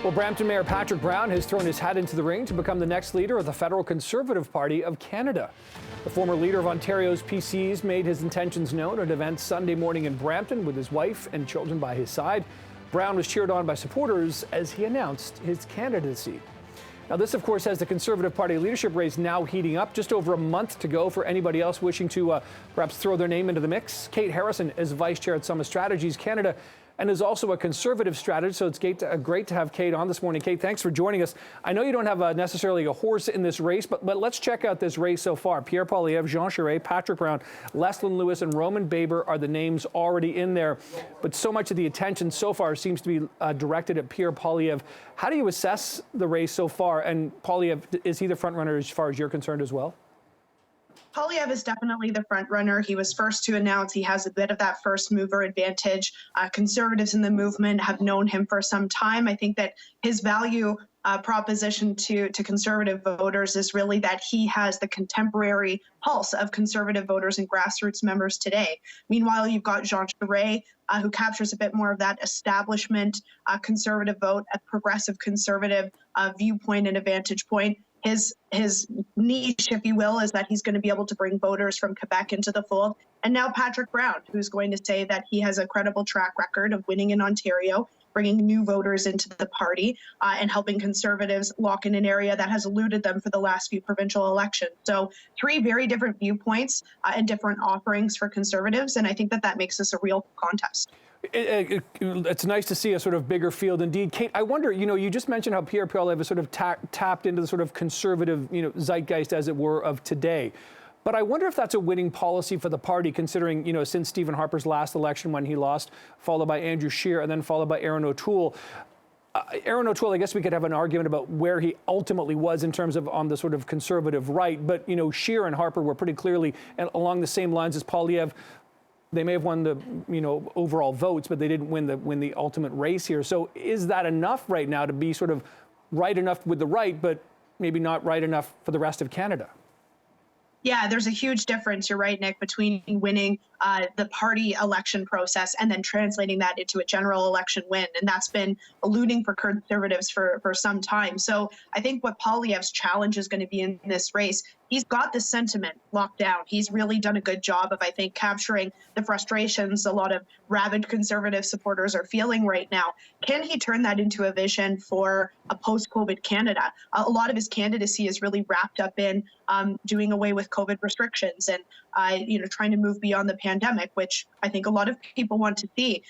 Well, Brampton Mayor Patrick Brown has thrown his hat into the ring to become the next leader of the federal Conservative Party of Canada. The former leader of Ontario's PCs made his intentions known at events Sunday morning in Brampton with his wife and children by his side. Brown was cheered on by supporters as he announced his candidacy. Now, this, of course, has the Conservative Party leadership race now heating up. Just over a month to go for anybody else wishing to perhaps throw their name into the mix. Kate Harrison is vice chair at Summit Strategies Canada and is also a Conservative strategist. So it's great to have Kate on this morning. Kate, thanks for joining us. I know you don't have necessarily a horse in this race, but let's check out this race so far. Pierre Poilievre, Jean Charest, Patrick Brown, Leslyn Lewis, and Roman Baber are the names already in there. But so much of the attention so far seems to be directed at Pierre Poilievre. How do you assess the race so far? And Poilievre, is he the front runner as far as you're concerned as well? Poilievre is definitely the front runner. He was first to announce. He has a bit of that first mover advantage. Conservatives in the movement have known him for some time. I think that his value proposition to conservative voters is really that he has the contemporary pulse of conservative voters and grassroots members today. Meanwhile, you've got Jean Charest, who captures a bit more of that establishment conservative vote, a progressive conservative viewpoint and a vantage point. His niche, if you will, is that he's going to be able to bring voters from Quebec into the fold. And now Patrick Brown, who's going to say that he has a credible track record of winning in Ontario, bringing new voters into the party, and helping Conservatives lock in an area that has eluded them for the last few provincial elections. So three very different viewpoints and different offerings for Conservatives. And I think that makes this a real contest. It's nice to see a sort of bigger field indeed. Kate, I wonder, you just mentioned how Pierre Poilievre sort of tapped into the sort of conservative, zeitgeist, as it were, of today. But I wonder if that's a winning policy for the party, considering, since Stephen Harper's last election when he lost, followed by Andrew Scheer, and then followed by Erin O'Toole. Erin O'Toole, I guess we could have an argument about where he ultimately was in terms of on the sort of conservative right. But, Scheer and Harper were pretty clearly along the same lines as Poilievre. They may have won the, overall votes, but they didn't win the ultimate race here. So is that enough right now to be sort of right enough with the right, but maybe not right enough for the rest of Canada? Yeah, there's a huge difference, you're right, Nick, between winning the party election process and then translating that into a general election win. And that's been eluding for Conservatives for some time. So I think what Poilievre's challenge is going to be in this race, he's got the sentiment locked down. He's really done a good job of, I think, capturing the frustrations a lot of rabid Conservative supporters are feeling right now. Can he turn that into a vision for a post-COVID Canada? A lot of his candidacy is really wrapped up in doing away with COVID restrictions and, trying to move beyond the pandemic, which I think a lot of people want to see.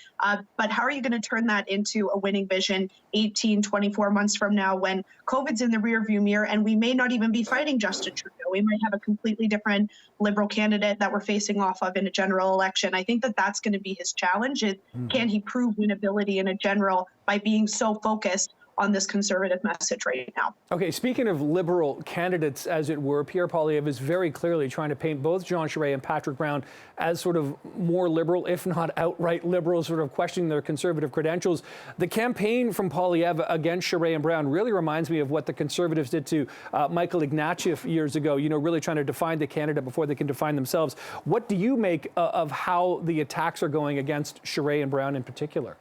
But how are you going to turn that into a winning vision 18, 24 months from now when COVID's in the rearview mirror and we may not even be fighting Justin Trudeau? We might have a completely different Liberal candidate that we're facing off of in a general election. I think that that's going to be his challenge. Can he prove winnability in a general by being so focused on this Conservative message right now? Okay, speaking of Liberal candidates, as it were, Pierre Poilievre is very clearly trying to paint both Jean Charest and Patrick Brown as sort of more liberal, if not outright liberal, sort of questioning their Conservative credentials. The campaign from Poilievre against Charest and Brown really reminds me of what the Conservatives did to Michael Ignatieff years ago, really trying to define the candidate before they can define themselves. What do you make of how the attacks are going against Charest and Brown in particular?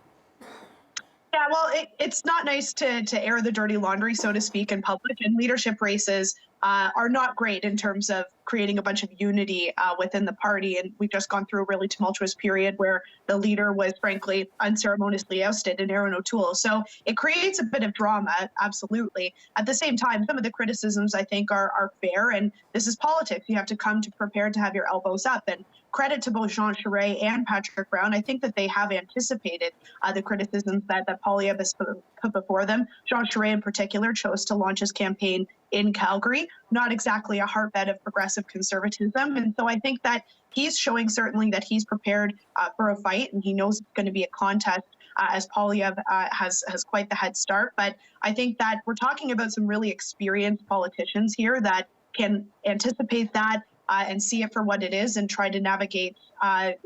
Yeah, well, it's not nice to air the dirty laundry, so to speak, in public. And leadership races are not great in terms of creating a bunch of unity within the party. And we've just gone through a really tumultuous period where the leader was, frankly, unceremoniously ousted in Erin O'Toole. So it creates a bit of drama, absolutely. At the same time, some of the criticisms, I think, are fair. And this is politics. You have to come prepared to have your elbows up. And credit to both Jean Charest and Patrick Brown. I think that they have anticipated the criticisms that Poilievre has put before them. Jean Charest, in particular, chose to launch his campaign in Calgary, not exactly a hotbed of progressive conservatism. And so I think that he's showing certainly that he's prepared for a fight, and he knows it's going to be a contest as Poilievre has quite the head start. But I think that we're talking about some really experienced politicians here that can anticipate that and see it for what it is and try to navigate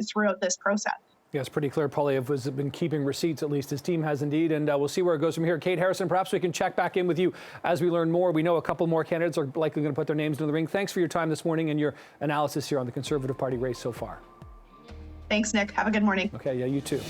throughout this process. Yeah, it's pretty clear Poilievre has been keeping receipts, at least his team has indeed, and we'll see where it goes from here. Kate Harrison, perhaps we can check back in with you as we learn more. We know a couple more candidates are likely going to put their names in the ring. Thanks for your time this morning and your analysis here on the Conservative Party race so far. Thanks, Nick. Have a good morning. Okay, yeah, you too.